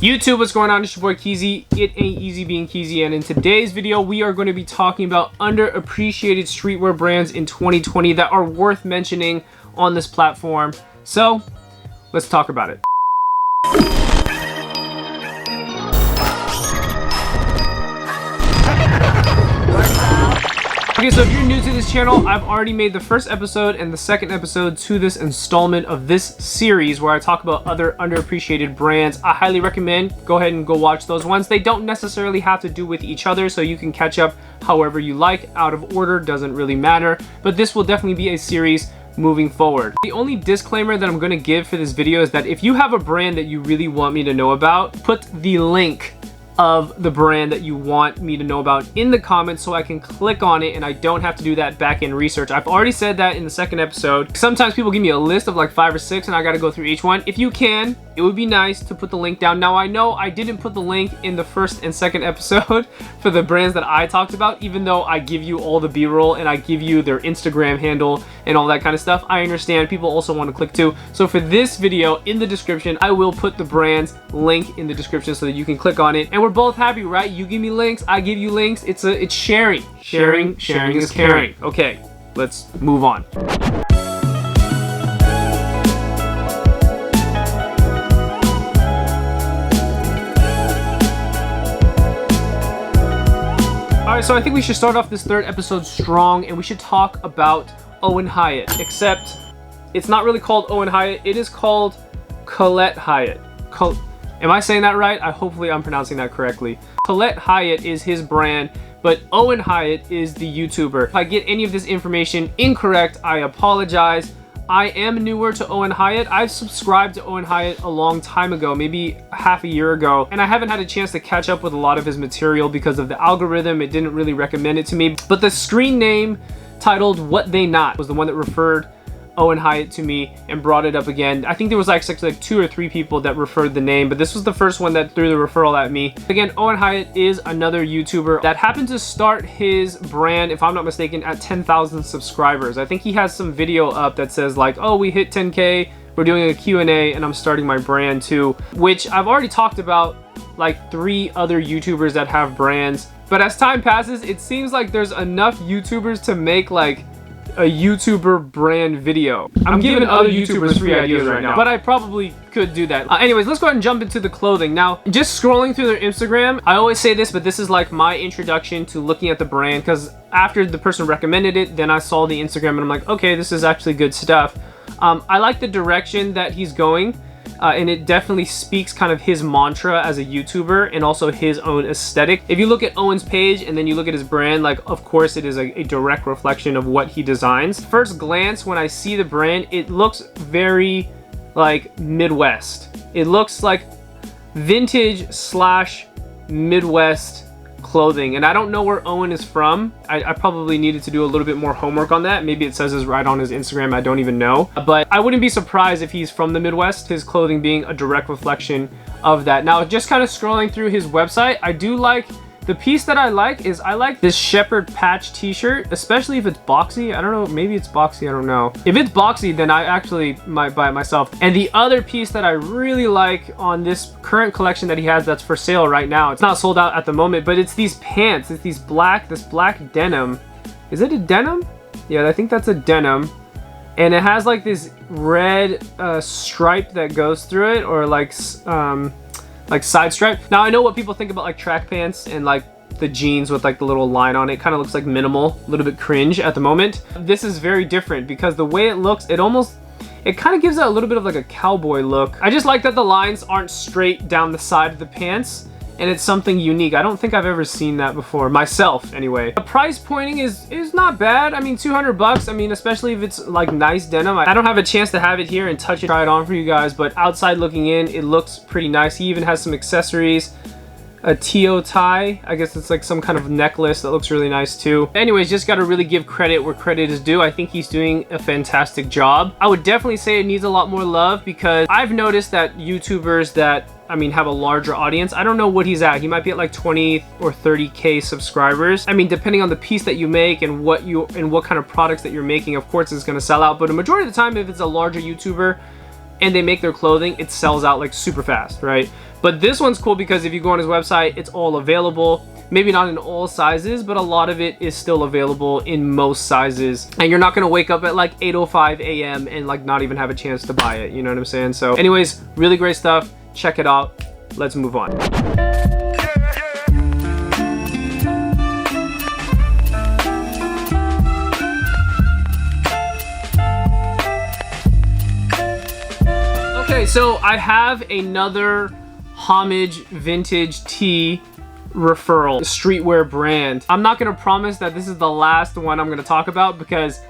YouTube, what's going on? It's your boy Keezy. It ain't easy being Keezy, and in today's video we are going to be talking about underappreciated streetwear brands in 2020 that are worth mentioning on this platform. So let's talk about it. Okay, so if you're new to this channel, I've already made the first episode and the second episode to this installment of this series where I talk about other underappreciated brands. I highly recommend go ahead and go watch those ones. They don't necessarily have to do with each other, so you can catch up however you like. Out of order doesn't really matter, but this will definitely be a series moving forward. The only disclaimer that I'm going to give for this video is that if you have a brand that you really want me to know about, put the link of the brand that you want me to know about in the comments so I can click on it and I don't have to do that back-end research. I've already said that in the second episode. Sometimes people give me a list of like 5 or 6 and I got to go through each one. If you can, it would be nice to put the link down. Now I know I didn't put the link in the first and second episode for the brands that I talked about, even though I give you all the b-roll and I give you their Instagram handle and all that kind of stuff. I understand people also want to click too. So for this video, in the description, I will put the brand's link in the description so that you can click on it. And we're both happy, right? You give me links, I give you links. It's sharing. Sharing is caring. Okay, let's move on. Alright, so I think we should start off this third episode strong and we should talk about Owen Hyatt, except it's not really called Owen Hyatt, it is called Colette Hyatt. Am I saying that right? Hopefully I'm pronouncing that correctly. Colette Hyatt is his brand, but Owen Hyatt is the YouTuber. If I get any of this information incorrect, I apologize. I am newer to Owen Hyatt. I've subscribed to Owen Hyatt a long time ago, maybe half a year ago, and I haven't had a chance to catch up with a lot of his material because of the algorithm. It didn't really recommend it to me. But the screen name titled What They Not was the one that referred Owen Hyatt to me and brought it up again. I think there was like 2 or 3 people that referred the name, but this was the first one that threw the referral at me. Again, Owen Hyatt is another YouTuber that happened to start his brand, if I'm not mistaken, at 10,000 subscribers. I think he has some video up that says like, oh, we hit 10K, we're doing a Q&A, and I'm starting my brand too, which I've already talked about like 3 other YouTubers that have brands. But as time passes, it seems like there's enough YouTubers to make like a YouTuber brand video. I'm giving other YouTubers free ideas right now, but I probably could do that. Anyways, let's go ahead and jump into the clothing. Now, just scrolling through their Instagram, I always say this, but this is like my introduction to looking at the brand, because after the person recommended it, then I saw the Instagram and I'm like, okay, this is actually good stuff. I like the direction that he's going. And it definitely speaks kind of his mantra as a YouTuber and also his own aesthetic. If you look at Owen's page and then you look at his brand, like of course it is a direct reflection of what he designs. First glance, when I see the brand, it looks very like Midwest. It looks like vintage / Midwest clothing, and I don't know where Owen is from. I probably needed to do a little bit more homework on that. Maybe it says it's right on his Instagram, I don't even know, but I wouldn't be surprised if he's from the Midwest, his clothing being a direct reflection of that. Now, just kind of scrolling through his website, I do like the piece that I like this shepherd patch t-shirt, especially if it's boxy. I don't know, maybe it's boxy, I don't know. If it's boxy, then I actually might buy it myself. And the other piece that I really like on this current collection that he has that's for sale right now, it's not sold out at the moment, but it's these pants. It's this black denim. Is it a denim? Yeah, I think that's a denim. And it has like this red stripe that goes through it, or like side stripe. Now I know what people think about like track pants and like the jeans with like the little line on it. Kind of looks like minimal, a little bit cringe at the moment. This is very different because the way it looks, it kind of gives it a little bit of like a cowboy look. I just like that the lines aren't straight down the side of the pants, and it's something unique. I don't think I've ever seen that before, myself anyway. The price pointing is not bad. I mean, 200 bucks. I mean, especially if it's like nice denim. I don't have a chance to have it here and touch it, try it on for you guys, but outside looking in, it looks pretty nice. He even has some accessories. A Teo tie, I guess it's like some kind of necklace that looks really nice too. Anyways, just gotta really give credit where credit is due. I think he's doing a fantastic job. I would definitely say it needs a lot more love, because I've noticed that YouTubers that have a larger audience, I don't know what he's at. He might be at like 20 or 30K subscribers. I mean, depending on the piece that you make and what kind of products that you're making, of course it's gonna sell out. But a majority of the time, if it's a larger YouTuber and they make their clothing, it sells out like super fast, right? But this one's cool because if you go on his website, it's all available. Maybe not in all sizes, but a lot of it is still available in most sizes. And you're not gonna wake up at like 8:05 a.m. and like not even have a chance to buy it, you know what I'm saying? So anyways, really great stuff. Check it out. Let's move on. Okay, so I have another homage vintage tee referral, streetwear brand. I'm not gonna promise that this is the last one I'm gonna talk about, because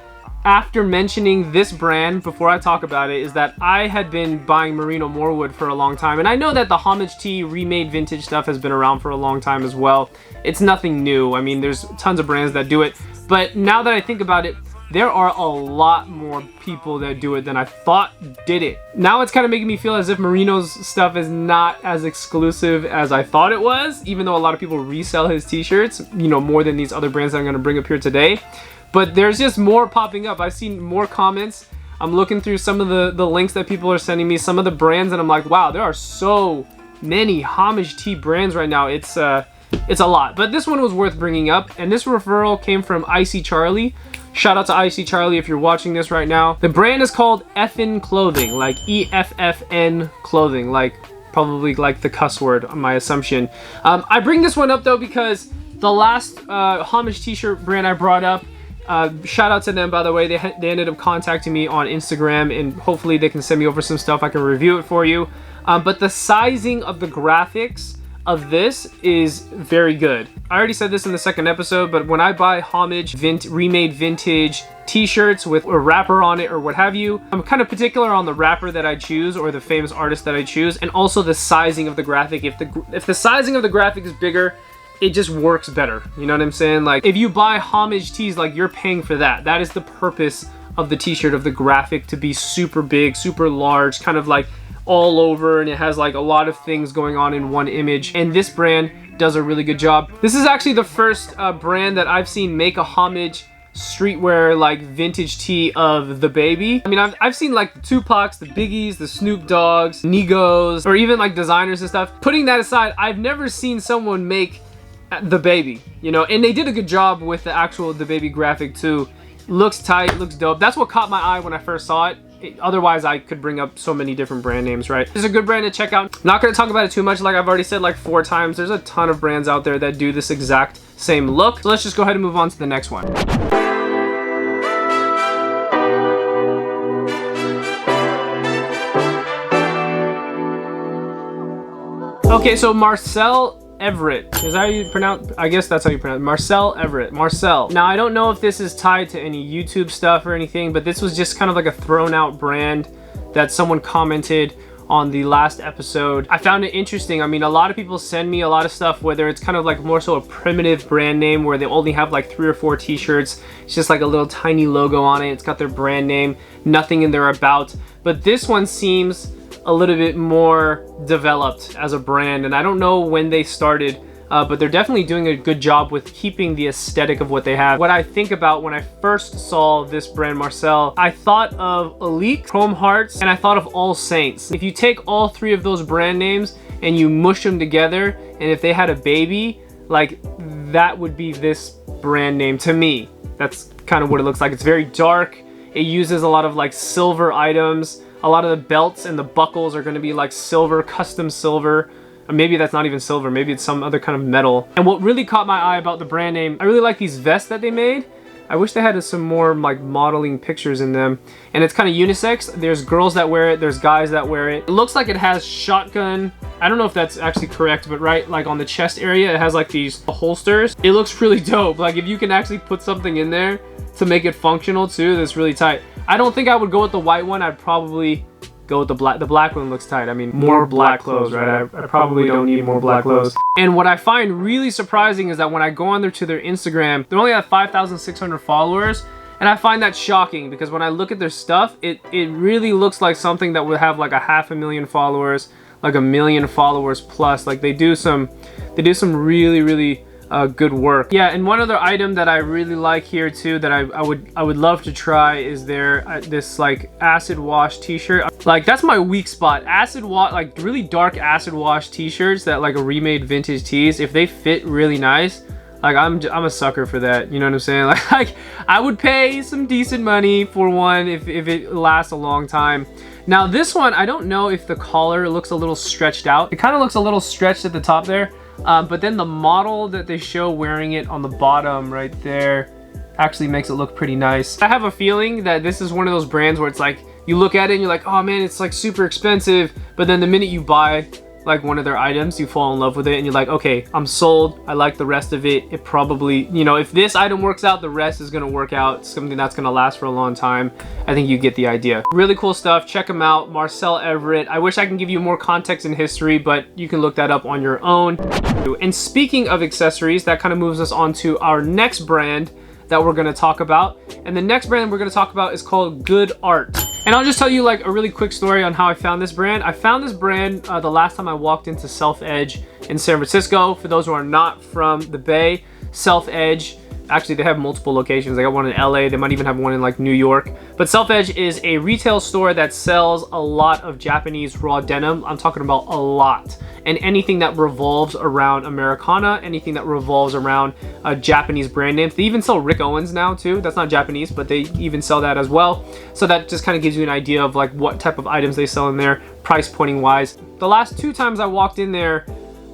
after mentioning this brand before I talk about it, is that I had been buying Merino Morewood for a long time, and I know that the homage tee remade vintage stuff has been around for a long time as well. It's nothing new. I mean, there's tons of brands that do it, but now that I think about it, there are a lot more people that do it than I thought did it. Now it's kind of making me feel as if Merino's stuff is not as exclusive as I thought it was, even though a lot of people resell his t-shirts, you know, more than these other brands that I'm gonna bring up here today. But there's just more popping up. I've seen more comments. I'm looking through some of the links that people are sending me, some of the brands, and I'm like, wow, there are so many homage tee brands right now. It's a lot, but this one was worth bringing up, and this referral came from Icy Charlie. Shout out to Icy Charlie if you're watching this right now. The brand is called Effin Clothing, like EFFN Clothing, like probably like the cuss word, my assumption. I bring this one up though because the last homage t-shirt brand I brought up, shout out to them, by the way. They ended up contacting me on Instagram, and hopefully they can send me over some stuff. I can review it for you. But the sizing of the graphics of this is very good. I already said this in the second episode, but when I buy homage remade vintage t-shirts with a wrapper on it or what have you, I'm kind of particular on the wrapper that I choose or the famous artist that I choose, and also the sizing of the graphic. If the sizing of the graphic is bigger, it just works better. You know what I'm saying? Like, if you buy homage tees, like, you're paying for that. That is the purpose of the t-shirt, of the graphic to be super big, super large, kind of like all over, and it has like a lot of things going on in one image, and this brand does a really good job. This is actually the first brand that I've seen make a homage streetwear like vintage tee of the baby. I mean, I've seen like the Tupacs, the Biggies, the Snoop Dogs, Nigos, or even like designers and stuff. Putting that aside, I've never seen someone make the baby, you know, and they did a good job with the actual the baby graphic too. Looks tight, looks dope. That's what caught my eye when I first saw it. Otherwise, I could bring up so many different brand names, right? This is a good brand to check out. I'm not going to talk about it too much. Like I've already said like 4 times, there's a ton of brands out there that do this exact same look. So let's just go ahead and move on to the next one. Okay, so Marcel Everett. Is that how you pronounce? I guess that's how you pronounce it. Marcel Everett. Marcel. Now, I don't know if this is tied to any YouTube stuff or anything, but this was just kind of like a thrown out brand that someone commented on the last episode. I found it interesting. I mean, a lot of people send me a lot of stuff, whether it's kind of like more so a primitive brand name where they only have like 3 or 4 t-shirts. It's just like a little tiny logo on it. It's got their brand name, nothing in there about. But this one seems a little bit more developed as a brand, and I don't know when they started, but they're definitely doing a good job with keeping the aesthetic of what they have. What I think about when I first saw this brand, Marcel, I thought of Elite, Chrome Hearts, and I thought of All Saints. If you take all 3 of those brand names and you mush them together, and if they had a baby, like, that would be this brand name to me. That's kind of what it looks like. It's very dark. It uses a lot of like silver items. A lot of the belts and the buckles are going to be like silver, custom silver. Or maybe that's not even silver, maybe it's some other kind of metal. And what really caught my eye about the brand name, I really like these vests that they made. I wish they had some more like modeling pictures in them. And it's kind of unisex. There's girls that wear it, there's guys that wear it. It looks like it has shotgun. I don't know if that's actually correct, but right, like on the chest area, it has like these holsters. It looks really dope. Like if you can actually put something in there to make it functional too, that's really tight. I don't think I would go with the white one. I'd probably go with the black. The black one looks tight. I mean, more black clothes, right? I probably don't need more black clothes. And what I find really surprising is that when I go on there to their Instagram, they only have 5,600 followers. And I find that shocking because when I look at their stuff, it really looks like something that would have like 500,000 followers, like 1 million followers plus. Like they do some really good work. Yeah, and one other item that I really like here too that I would love to try is their this like acid wash t-shirt. Like that's my weak spot. Acid wash, like really dark acid wash t-shirts that like a remade vintage tees, if they fit really nice, like I'm a sucker for that. You know what I'm saying? Like I would pay some decent money for one if it lasts a long time. Now this one, I don't know if the collar looks a little stretched out. It kind of looks a little stretched at the top there. But then the model that they show wearing it on the bottom right there actually makes it look pretty nice. I have a feeling that this is one of those brands where it's like, you look at it and you're like, oh man, it's like super expensive. But then the minute you buy like one of their items, you fall in love with it and you're like, okay, I'm sold. I like the rest of it. It probably, you know, if this item works out, the rest is gonna work out. Something that's gonna last for a long time. I think you get the idea. Really cool stuff. Check them out. Marcel Everett. I wish I can give you more context and history, but you can look that up on your own. And speaking of accessories, that kind of moves us on to our next brand that we're gonna talk about. And the next brand we're gonna talk about is called Good Art. And I'll just tell you like a really quick story on how I found this brand. I found this brand the last time I walked into Self Edge in San Francisco. For those who are not from the Bay, Self Edge, actually they have multiple locations. They got one in LA, they might even have one in like New York. But Self Edge is a retail store that sells a lot of Japanese raw denim. I'm talking about a lot. And anything that revolves around Americana, anything that revolves around Japanese brand names. They even sell Rick Owens now too. That's not Japanese, but they even sell that as well. So that just kind of gives you an idea of like what type of items they sell in there, price pointing wise. The last 2 times I walked in there,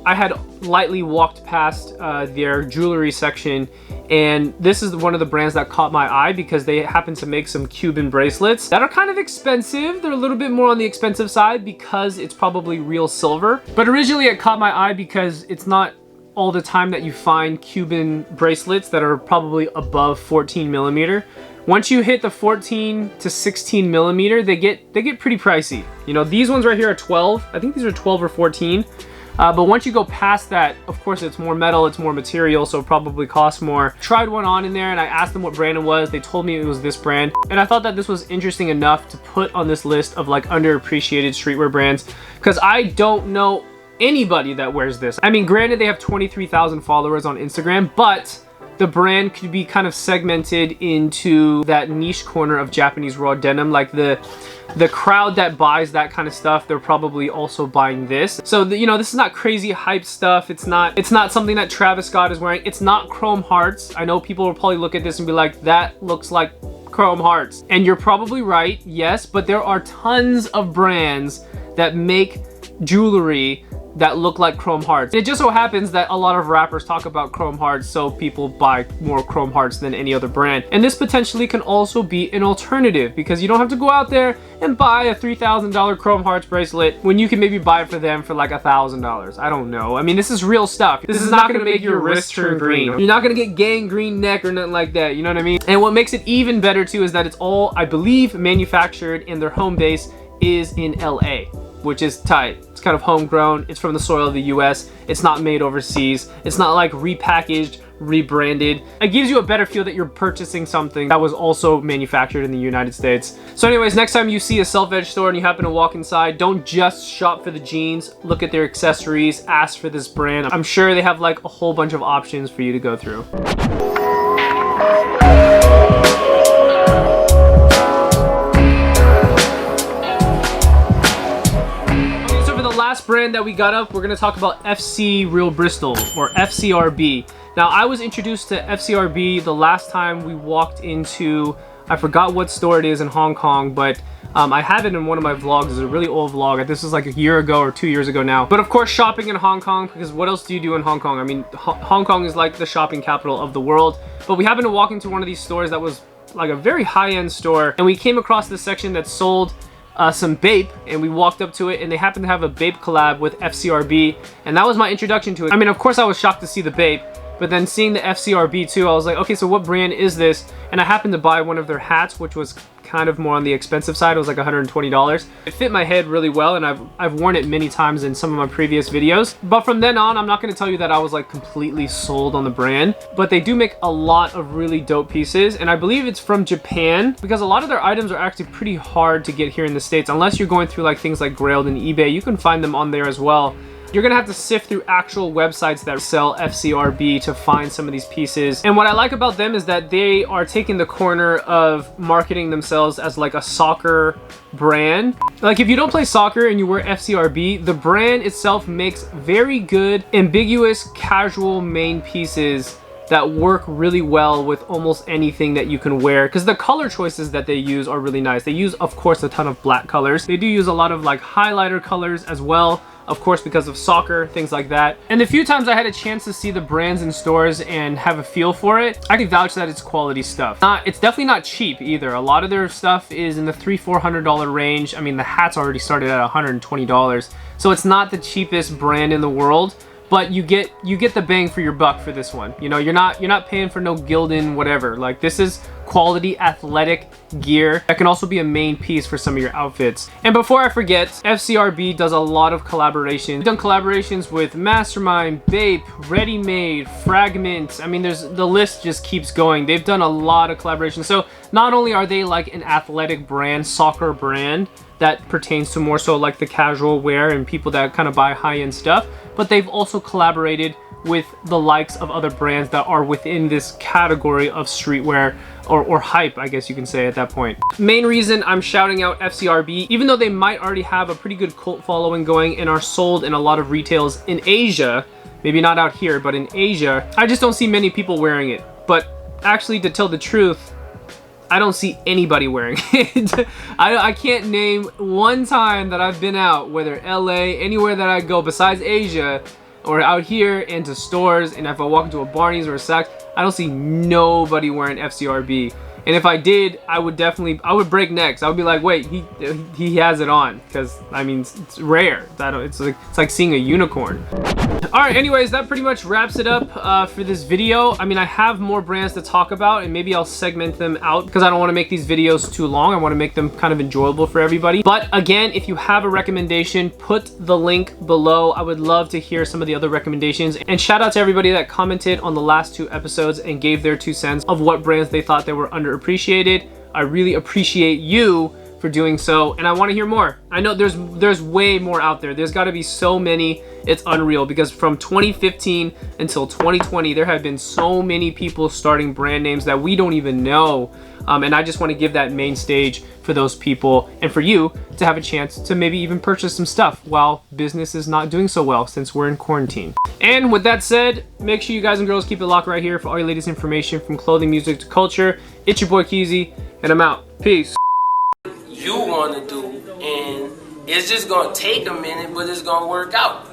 I had lightly walked past their jewelry section, and this is one of the brands that caught my eye because they happen to make some Cuban bracelets that are kind of expensive. They're a little bit more on the expensive side because it's probably real silver. But originally it caught my eye because it's not all the time that you find Cuban bracelets that are probably above 14 millimeter. Once you hit the 14 to 16 millimeter, they get pretty pricey. You know, these ones right here are 12. I think these are 12 or 14. But once you go past that, of course, it's more metal, it's more material, so it probably costs more. Tried one on in there and I asked them what brand it was. They told me it was this brand. And I thought that this was interesting enough to put on this list of like underappreciated streetwear brands because I don't know anybody that wears this. I mean, granted, they have 23,000 followers on Instagram, but the brand could be kind of segmented into that niche corner of Japanese raw denim. Like the crowd that buys that kind of stuff, they're probably also buying this. So you know, this is not crazy hype stuff. It's not something that Travis Scott is wearing. It's not Chrome Hearts. I know people will probably look at this and be like, that looks like Chrome Hearts. And you're probably right, yes, but there are tons of brands that make jewelry that look like Chrome Hearts. It just so happens that a lot of rappers talk about Chrome Hearts, so people buy more Chrome Hearts than any other brand. And this potentially can also be an alternative because you don't have to go out there and buy a $3,000 Chrome Hearts bracelet when you can maybe buy it for them for like $1,000. I don't know. I mean, this is real stuff. This is not gonna make your wrist turn green. You're not gonna get gangrene neck or nothing like that, you know what I mean? And what makes it even better too is that it's all, I believe, manufactured and their home base is in LA, which is tight. It's kind of homegrown. It's from the soil of the US. It's not made overseas. It's not like repackaged, rebranded. It gives you a better feel that you're purchasing something that was also manufactured in the United States. So anyways, next time you see a Self Edge store and you happen to walk inside, don't just shop for the jeans. Look at their accessories, ask for this brand. I'm sure they have like a whole bunch of options for you to go through. Last brand that we got up, we're going to talk about FC Real Bristol, or FCRB. Now, I was introduced to FCRB the last time we walked into, I forgot what store it is in Hong Kong, but I have it in one of my vlogs. It's a really old vlog. This is like a year ago or 2 years ago now. But of course, shopping in Hong Kong, because what else do you do in Hong Kong? I mean, Hong Kong is like the shopping capital of the world. But we happened to walk into one of these stores that was like a very high-end store, and we came across this section that sold some Bape, and we walked up to it and they happened to have a Bape collab with FCRB, and that was my introduction to it. I mean, of course I was shocked to see the Bape, but then seeing the FCRB too, I was like, okay, so what brand is this? And I happened to buy one of their hats, which was kind of more on the expensive side. It was like $120. It fit my head really well, and I've worn it many times in some of my previous videos. But from then on, I'm not going to tell you that I was like completely sold on the brand, but they do make a lot of really dope pieces, and I believe it's from Japan because a lot of their items are actually pretty hard to get here in the States. Unless you're going through like things like GRAILED and eBay, you can find them on there as well. You're gonna have to sift through actual websites that sell FCRB to find some of these pieces. And what I like about them is that they are taking the corner of marketing themselves as like a soccer brand. Like if you don't play soccer and you wear FCRB, the brand itself makes very good, ambiguous, casual main pieces that work really well with almost anything that you can wear, because the color choices that they use are really nice. They use, of course, a ton of black colors. They do use a lot of like highlighter colors as well, of course, because of soccer, things like that. And the few times I had a chance to see the brands in stores and have a feel for it, I can vouch that it's quality stuff. It's definitely not cheap either. A lot of their stuff is in the $300–400 range. I mean, the hats already started at $120, so it's not the cheapest brand in the world. But you get the bang for your buck for this one. You know, you're not paying for no Gildan whatever. Like, this is quality athletic gear that can also be a main piece for some of your outfits. And before I forget, FCRB does a lot of collaborations. They've done collaborations with Mastermind, Bape, Ready Made, Fragment. I mean, the list just keeps going. They've done a lot of collaborations. So not only are they like an athletic brand, soccer brand that pertains to more so like the casual wear and people that kind of buy high-end stuff, but they've also collaborated with the likes of other brands that are within this category of streetwear or hype, I guess you can say at that point. Main reason I'm shouting out FCRB, even though they might already have a pretty good cult following going and are sold in a lot of retails in Asia, maybe not out here, but in Asia, I just don't see many people wearing it. But actually, to tell the truth, I don't see anybody wearing it. I can't name one time that I've been out, whether LA, anywhere that I go besides Asia, or out here into stores, and if I walk into a Barney's or a Saks, I don't see nobody wearing FCRB. And if I did, I would break necks. I would be like, wait, he has it on, because I mean, it's rare. It's like seeing a unicorn. All right, anyways, that pretty much wraps it up for this video. I mean, I have more brands to talk about, and maybe I'll segment them out because I don't want to make these videos too long. I want to make them kind of enjoyable for everybody. But again, if you have a recommendation, put the link below. I would love to hear some of the other recommendations. And shout out to everybody that commented on the last 2 episodes and gave their 2 cents of what brands they thought they were underappreciated. I really appreciate you for doing so, and I want to hear more. I know there's way more out there. There's got to be so many, it's unreal, because from 2015 until 2020 there have been so many people starting brand names that we don't even know, and I just want to give that main stage for those people and for you to have a chance to maybe even purchase some stuff while business is not doing so well since we're in quarantine. And with that said, make sure you guys and girls keep it locked right here for all your latest information from clothing, music to culture. It's your boy Keezy, and I'm out. Peace. You want to do, and it's just gonna take a minute, but it's gonna work out.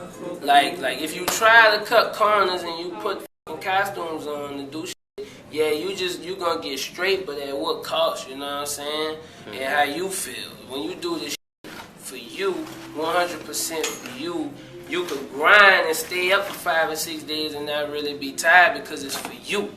Like if you try to cut corners and you put costumes on to do shit, yeah, you gonna get straight, but at what cost? You know what I'm saying? And how you feel when you do this shit for you, 100% for you. You could grind and stay up for 5 or 6 days and not really be tired because it's for you.